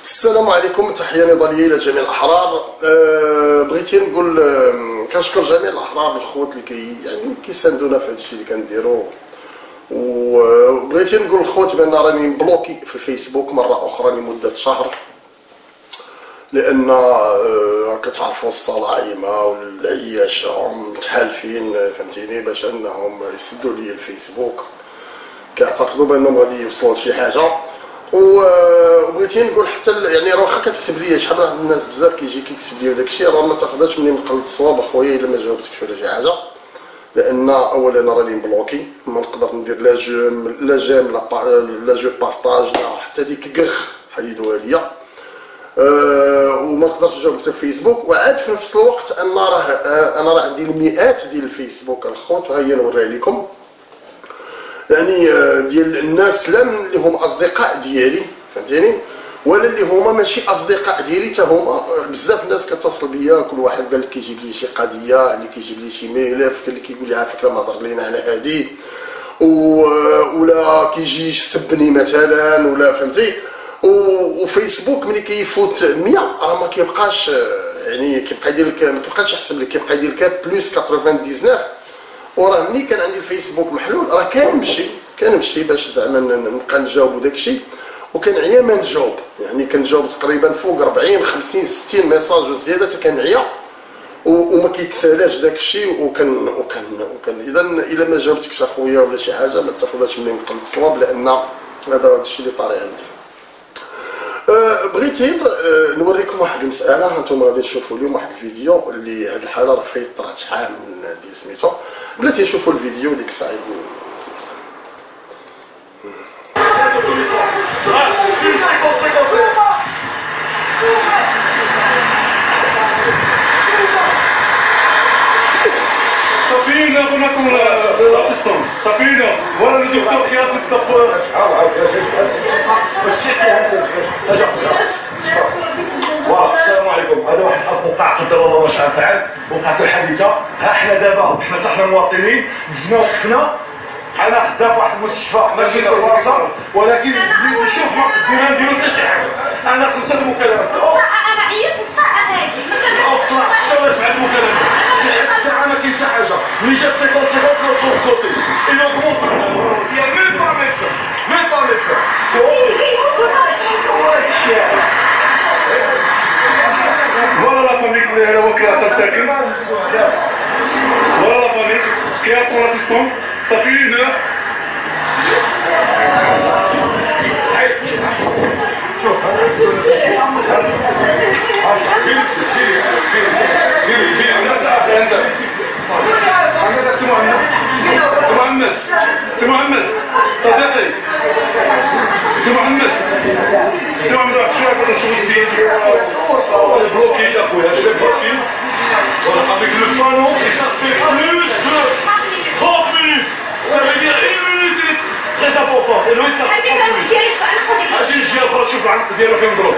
السلام عليكم، تحية نضالية إلى جميع الأحرار. بغيت نقول كنشكر جميع الأحرار الخوت اللي كيساندونا في هذا الشيء اللي كنديرو، وبغيت نقول الخوت بأن راني مبلوكي في الفيسبوك مرة أخرى لمدة شهر، لأن كتعرفوا الصلاعيمة والعياشة متحالفين فهمتيني باش أنهم يسدوا لي الفيسبوك، كيعتقدوا بأنهم غادي يوصلوا لشي حاجة. وبغيت نقول حتى يعني راه واخا كتكتب لي شحال من الناس بزاف كيجي كيكتب لي داكشي، راه ما تاخذهاش مني نقلد الصواب اخويا الا ما جاوبتكش ولا شي حاجه، لان اولا راني مبلوكي، ما نقدر ندير لا جيم لا جو بارطاج لا حتى ديك كغ حيدوها ليا، وما نقدرش نجاوب حتى في فيسبوك. وعاد في نفس الوقت انا راه عندي المئات ديال الفيسبوك الخوت، وها هي نوريها لكم، يعني ديال الناس لا اللي هم اصدقاء ديالي فهمتيني، ولا اللي هما ماشي اصدقاء ديالي حتى هما. بزاف الناس كتصل بيا، كل واحد قال لك كيجيب لي شي قضيه، اللي كيجيب لي شي ملف، اللي كيقول لي على فكره ما هضر لينا على هادي، ولا كيجي يسبني مثلا، ولا فهمتي. وفيسبوك ملي كيفوت 100 راه ما كيبقاش، يعني كيبقى يدير لك، ما كيبقاش يحسب لك، كيبقى يدير لك بلس 99. وراه ملي كان عندي الفيسبوك محلول راه كنمشي باش زعما نبقى نجاوب داكشي، وكنعيا ما نجاوب، يعني كنجاوب تقريبا فوق 40 50 60 ميساج وزياده حتى كنعيا وما كيتسالاش داكشي. وكان اذا الا ما جاوبتكش اخويا ولا شي حاجه ما تاخذهاش مني نقلد الصواب، لان هذا الشيء اللي طاري عندي. بغيت نوريكم واحد المساله، هانتوما غادي تشوفوا اليوم واحد الفيديو اللي هاد الحاله راه فايت طرات شحال من ديال سميتو، بلاتي نشوفوا الفيديو ديك الساعه. صافي نعطيكم الاسيستون، صافي voilà le docteur qui assiste السلام عليكم. هذا واحد الاخ وقع قدر الله ما شاء فعل، وقعت الحادثه. ها حنا دابا حنا مواطنين دزنا وقفنا، انا خدام في واحد المستشفى ماشي فرنسا، ولكن نشوف ما قدرنا نديرو حتى شي حاجه. انا 5 المكالمات انا عيطت الساعه هذه مثلا شنو سمعت المكالمات الساعه ما كاين حتى حاجه. ملي جات 50 سكوند كوتي الى كومونت يا ميم با ميدسان فوالا لا فاميك اللي هذا هو كلاس ساكن، فوالا لا فاميك كيعطوا لاسيستون صافي هنا. شوف سي محمد صديقي، سي محمد واحد شويه بغيت نشوف السيد بلوكي يا خويا، شويه بلوكي ولا avec le panneau et ça fait plus de 30 minutes. Ça veut dire 1 minute très important. Et lui ça fait 30 minutes. اجي نجي نقرا شوف العنق ديالو فين مضروب.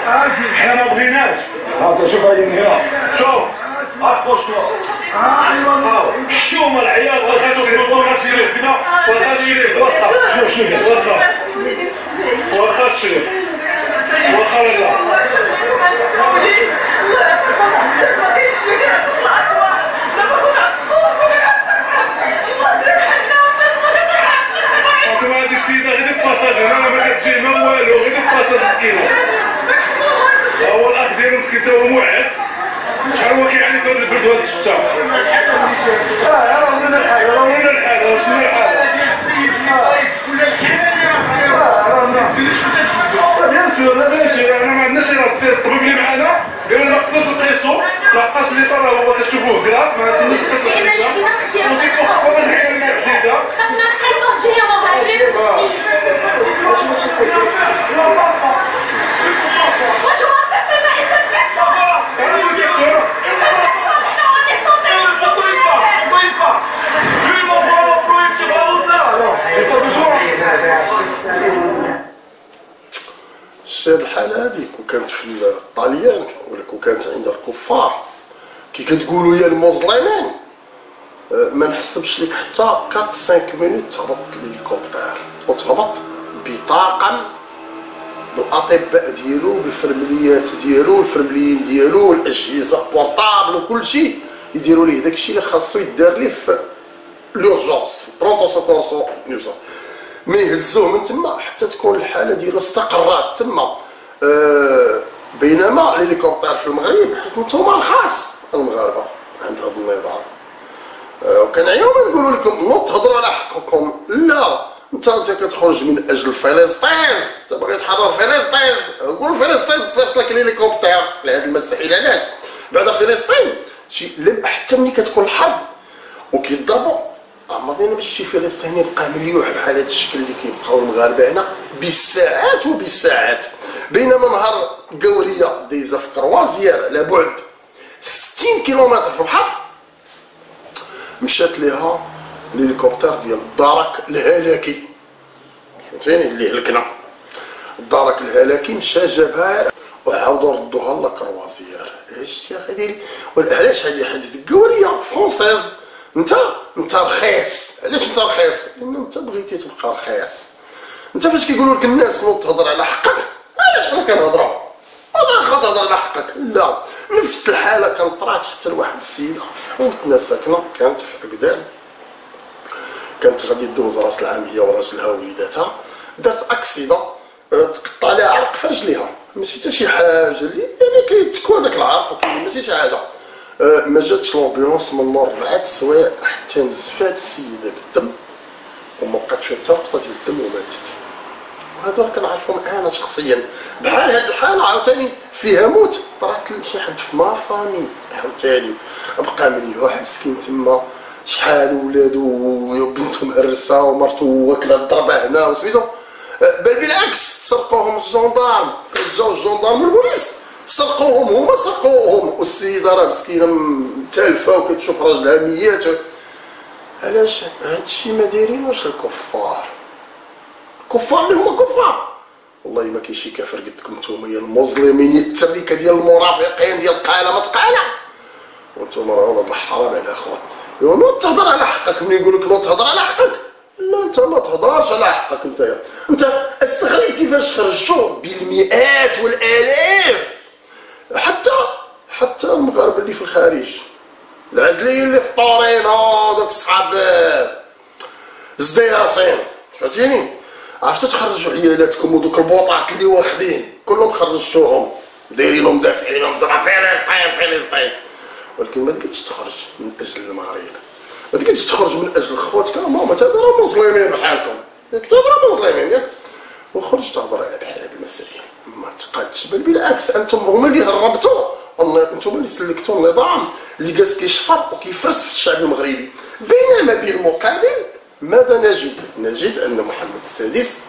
حنا ما بغيناش. ها شوف هذه من هنا، شوف اكروش ايوا حشومه العيال غازاتو في البطول غاتسيري هنا وغاتسيري واخا شنو قال واخا الشريف واخا لا انتما هادي السيده غير ديك باساج هنا ما كتجي ما والو، غير ديك باساج مسكينه. هو الاخ ديالو مسكين تا هو موعد، شحال هو كيعاني من البرد وهاد الشتا. راه ولينا الحال شنو الحال بيان سور انا ما عندناش الطبيب اللي معنا قال لنا ما خصناش نقيسو، لحقاش اللي طرا هو كتشوفوه كراف ما عندناش نقيسو الحديده، وصيفو خطوه باش كاين الحديده خصنا نقيسو شي مهاجم. واش هو هاد الحاله هذيك وكانت في الطاليان ولا كانت عند الكفار كي كتقولوا يا المظلمين، ما نحسبش لك حتى 4 5 مينوت تهبط الهليكوبتر وتهبط بطاقم بالاطباء ديالو، بالفرمليات ديالو، الفرمليين ديالو، الاجهزه بورطابل وكل شيء، يديروا ليه داكشي اللي خاصو يدار ليه في لورجونس، في برونتو سوكورسو نيوزا، مي يهزوه من تما حتى تكون الحاله ديالو استقرات تما. بينما الهليكوبتر في المغرب، حيت نتوما رخاص المغاربه عند هذا النظام، وكنعيو نقولوا لكم نوض تهضروا على حقكم. لا، انت كتخرج من اجل فلسطين، انت باغي تحرر فلسطين، قول فلسطين صيفط لك الهليكوبتر لهاد المسائل. علاش بعد فلسطين شي حتى ملي كتكون الحرب وكيضربوا، عمرنا باش شي فلسطيني يبقى مليوح بحال هذا الشكل اللي كيبقاو المغاربه هنا بالساعات وبالساعات. بينما نهار قوريه دايزه في كروازير على بعد 60 كيلومتر في البحر، مشات ليها الهليكوبتر ديال الدرك الهلاكي، فهمتيني اللي هلكنا الدرك الهلاكي، مشى جابها وعاودوا ردوها لكروازير. شتي اخي ديالي، علاش هادي قوريه فرونسيز؟ انت رخيص. علاش انت رخيص؟ لان انت بغيتي تبقى رخيص. انت فاش كيقولوا لك الناس نوض تهضر على حقك، علاش حنا كنهضروا هضر تهضر على حقك؟ لا، نفس الحاله كانت طرات حتى لواحد السيده في حومتنا ساكنه، كانت في اكدال، كانت غادي دوز راس العام هي وراجلها ووليداتها، دارت اكسيدا، تقطع لها عرق في رجليها، ماشي حتى شي حاجه اللي يعني كيتكوى داك العرق، ماشي شي حاجه. ما جاتش لومبيلونس من مور 4 سوايع حتى نزفات السيده بالدم، وما بقات فيها حتى قطره ديال الدم وماتت. وهذا كنعرفهم انا شخصيا. بحال هاد الحاله عاوتاني فيها موت طرات لشي حد في ما فامي، عاوتاني بقى مليوح مسكين تما، شحال ولادو وبنته مهرسه ومرتو واكله الضربه هنا وسميتو، بل بالعكس سرقوهم الجندارم، جاو الجندارم والبوليس سرقوهم، هما سرقوهم، والسيده راه مسكينه متالفه وكتشوف راجلها ميات. علاش هادشي ما دايرينوش الكفار؟ الكفار اللي هما كفار، والله ما كاين شي كافر قدكم نتوما يا المظلمين، يا التريكه ديال المرافقين ديال قاله ما تقاله، وانتوما راه ولاد الحرام على اخوان. نوض تهضر على حقك، ملي يقول لك نوض تهضر على حقك، لا انت ما تهضرش على حقك. انت استغرب كيفاش خرجتوا بالمئات والالاف، حتى المغاربه اللي في الخارج، العدليين اللي في طورينو، دوك صحاب زدياسين، فهمتيني، عرفتوا تخرجوا عيالاتكم ودوك البوطات اللي واخدين كلهم خرجتوهم، دايرينهم دافعينهم زعما فلسطين، ولكن ما تقدش تخرج من اجل المغرب، ما تقدش تخرج من اجل خواتك. ماما تهضروا مسلمين بحالكم، ياك تهضروا مسلمين ياك، وخرج تهضر على بحال هاد المسائل، ما تقادش. بل بالعكس انتم هما اللي هربتوا، انتم اللي سلكتوا النظام اللي جالس كيشفر وكيفرس في الشعب المغربي. بينما بالمقابل ماذا نجد ان محمد السادس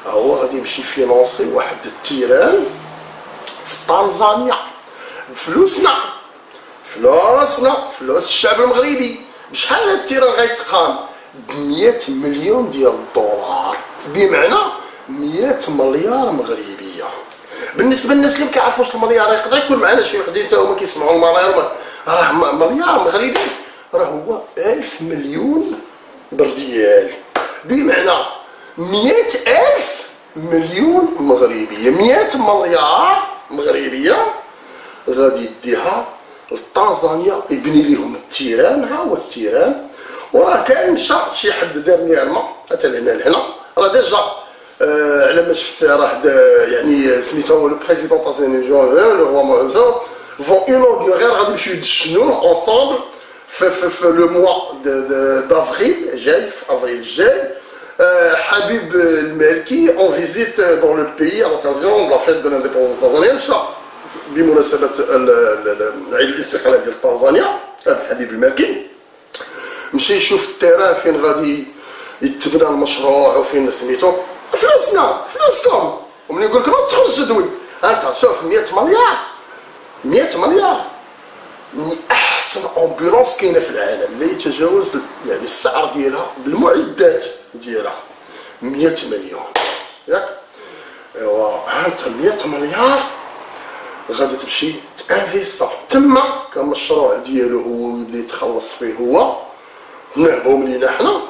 هو غادي يمشي فينونسي واحد التيران في طنزانيا بفلوسنا، فلوس الشعب المغربي. بشحال هاد التيران غيتقام؟ ب100 مليون ديال الدولار، بمعنى 100 مليار مغربيه. بالنسبه للناس اللي ما كيعرفوش المليار، يقدر يكون معنا شي وحدين حتى هما كيسمعوا المليار، راه مليار مغربي راه هو 1000 مليون بالريال، بمعنى 100,000 مليون مغربيه. 100 مليار مغربيه غادي يديها لطنزانيا يبني لهم التيران. ها هو التيران، وراه كان مشى شي حد دار نعمه حتى لهنا راه ديجا على ما شفت راه يعني سميتو لو بريزيدون تازانيجون لو روا مهزو فون انوغيغير غادي يمشيو يدشنوا انصومبل في لو موا دافريل جاي، في افريل الجاي. حبيب المالكي اون فيزيت دون لو بيي ا لوكازيون لا فيت دو لانديبوندونس تنزانيا، مشى بمناسبه عيد الاستقلال ديال طنزانيا. هذا حبيب المالكي مشى يشوف التيران فين غادي يتبنى المشروع وفين سميتو فلوسكم. وملي يقول لك نوض تخرج تدوي، انت شوف 100 مليار احسن امبولونس كاينه في العالم، لا يتجاوز يعني السعر ديالها بالمعدات ديالها 100 مليون ياك. ايوا انت 100 مليار غادي تمشي تانفيستا تما كمشروع ديالو هو يبدا يتخلص فيه هو، نهبهم لينا حنا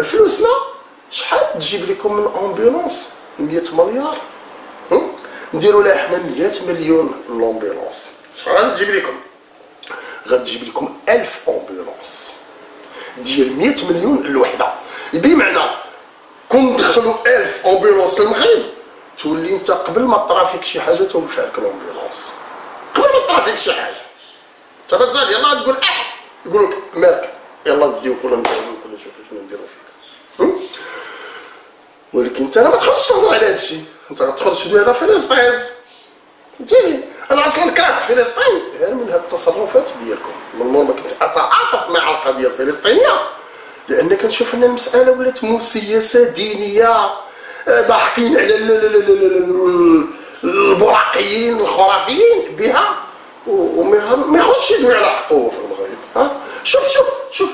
فلوسنا. شحال تجيب لكم من امبولونس 100 مليار؟ نديروا لها حنا 100 مليون لومبيلونس. شحال غتجيب لكم؟ غتجيب لكم 1000 امبيلونس ديال 100 مليون الوحده. بمعنى كون ندخلوا 1000 امبيلونس للمغرب تولي انت قبل ما طرا فيك شي حاجه توقف لك الامبيلونس، قبل ما طرا فيك شي حاجه انت مازال يلاه تقول يقول لك مالك يلاه نديوك ولا نديروك ولا شوفوا شنو نديرو فيك. ولكن انت ما تخرجش تهضر على هذا الشيء، انت غتخرج تدوي على فلسطين. فهمتيني؟ انا اصلا كرهت فلسطين غير من هاد التصرفات ديالكم. من المهم ما كنت اتعاطف مع القضيه الفلسطينيه لان كنشوف ان المساله ولات مسيسه دينيه، ضاحكين على البراقيين الخرافيين بها وما يخرجش يدوي على حقوقه في المغرب.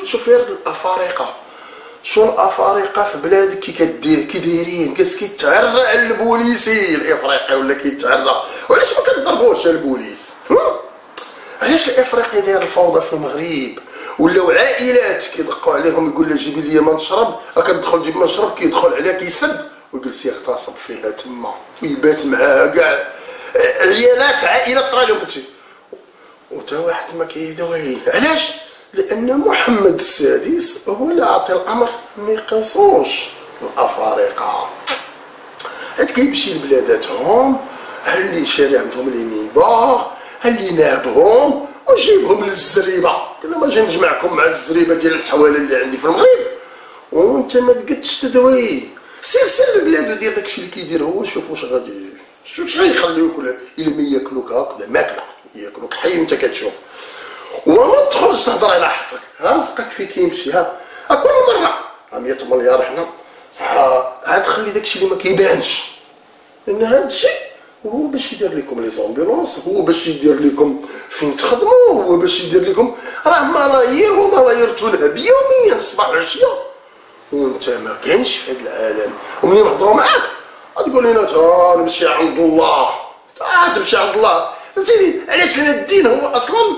شوف غير الافارقه، شو الافارقه في بلادك كي دايرين، كيتعرى على البوليسي الافريقي ولا كيتعرى، وعلاش ما كنضربوش البوليس؟ علاش الافريقي داير الفوضى في المغرب؟ ولاو عائلات كيدقوا عليهم يقول له جيب لي ما نشرب، كتدخل تجيب ما نشرب كيدخل عليها كيسد ويجلس يغتصب فيها تما ويبات معاها كاع عيالات عائله طرا لهم هادشي وتا واحد ما كيداوي. علاش؟ لان محمد السادس هو اللي عطي الامر ما يقيسوش الافارقه. عاد كيمشي لبلاداتهم اللي شاري عندهم لي ميضاغ اللي نابهم وجيبهم للزريبه. كل ما جا نجمعكم مع الزريبه ديال الحواله اللي عندي في المغرب وانت ما تقدش تدوي، سير لبلادو ديال داكشي اللي كيدير هو، شوف واش غادي شوف غيخليوك الا ما ياكلوك هكذا ماكله ياكلوك حي انت كتشوف وما تخرج تهضر على حقك. رزقك فين كيمشي كل مره 100 مليار حنا عاد خلي داكشي اللي ما كيبانش، لان هذا الشيء هو باش يدير لكم لي زومبيلونس، هو باش يدير لكم فين تخدموا، هو باش يدير لكم راه ملايير وملايير تنهب يوميا صباح وعشيه وانت ما كاينش في هذا العالم. ومنين نهضروا معاك تقول لنا نمشي عند الله، تمشي عند الله. فهمتيني؟ علاش؟ لان الدين هو اصلا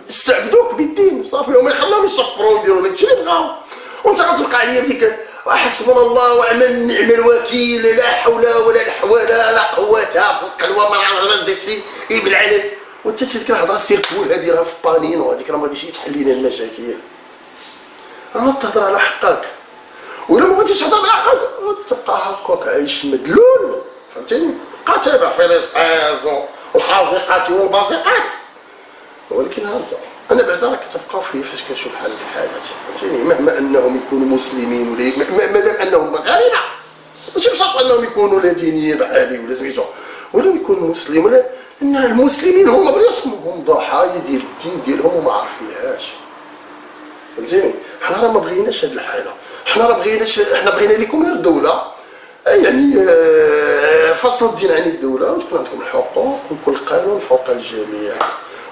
استعبدوك بالدين صافي وما يخليهم يشفروا ويديروا داكشي اللي بغاو، وانت غتبقى عليا ديك وحسبنا الله ونعم نعم الوكيل، لا حول ولا الحول لا قوه في القلوه ما نعرف داكشي بالعلن. وانت ديك الهضره سير تقولها ديرها في بانين وهذيك راه ما غاديش تحل لنا المشاكل. راه تهضر على حقك، وإلا ما بغيتيش تهضر على حقك غادي تبقى هكاك عايش مدلول. فهمتيني؟ بقى تابع فلسطين والحازقات والبازقات. ولكن ها انت انا بعدا راك كتبقاو فيا فاش كنشوف بحال هاد الحالات. فهمتيني؟ مهما انهم يكونوا مسلمين ولا مادام انهم مغاربه ماشي بشرط انهم يكونوا لا دينيين بحالي ولا سميتو ولا يكونوا مسلمين، ولا ان المسلمين هما برسمهم ضحايا ديال الدين ديالهم وما عارفينهاش. فهمتيني؟ حنا راه ما بغيناش هاد الحاله، حنا بغينا لكم غير دوله يعني فصل الدين عن الدوله وتكون عندكم الحقوق ويكون القانون فوق الجميع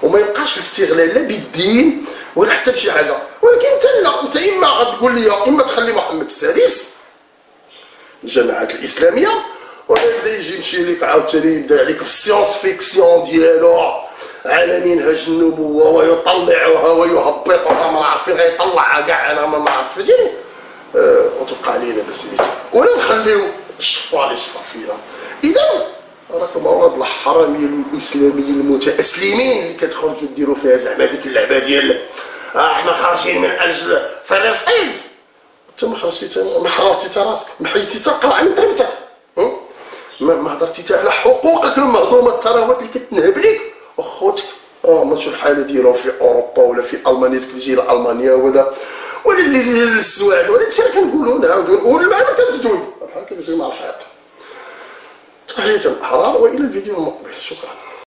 وما يبقاش الاستغلال لا بالدين ولا حتى بشي حاجه. ولكن انت لا، انت اما غتقول لي اما تخلي محمد السادس الجماعات الاسلاميه ولا يبدا يجي يمشي لك عاوتاني يبدا عليك بالسيونس فيكسيون ديالو على منهج النبوه ويطلعها ويهبطها ما عارفين غيطلعها كاع انا ما عرفت. فهمتيني؟ وتبقى علينا بسميتو ولا نخليو الشفار اللي شفر فينا. اذا راكم اولاد الحراميه الاسلاميين المتاسلمين اللي كتخرجوا ديروا فيها زعما ديك اللعبه ديال احنا خارجين من اجل فلسطين. انت ما خرجتي ما حررتي حتى راسك، ما حيدتي حتى القرعه من طريقتك، ما هضرتي حتى على حقوقك المهضومه الثروات اللي كتنهب لك اخوتك. ما تشوف الحاله ديالهم في اوروبا ولا في المانيا، ديك اللي تجي لالمانيا ولا اللي للسواعد ولا هادشي راه كنقولوا نعاودوا والمعلومه كتدوي بحال كتدوي مع الحيط. تحيه الاحرار والى الفيديو المقبل. شكرا.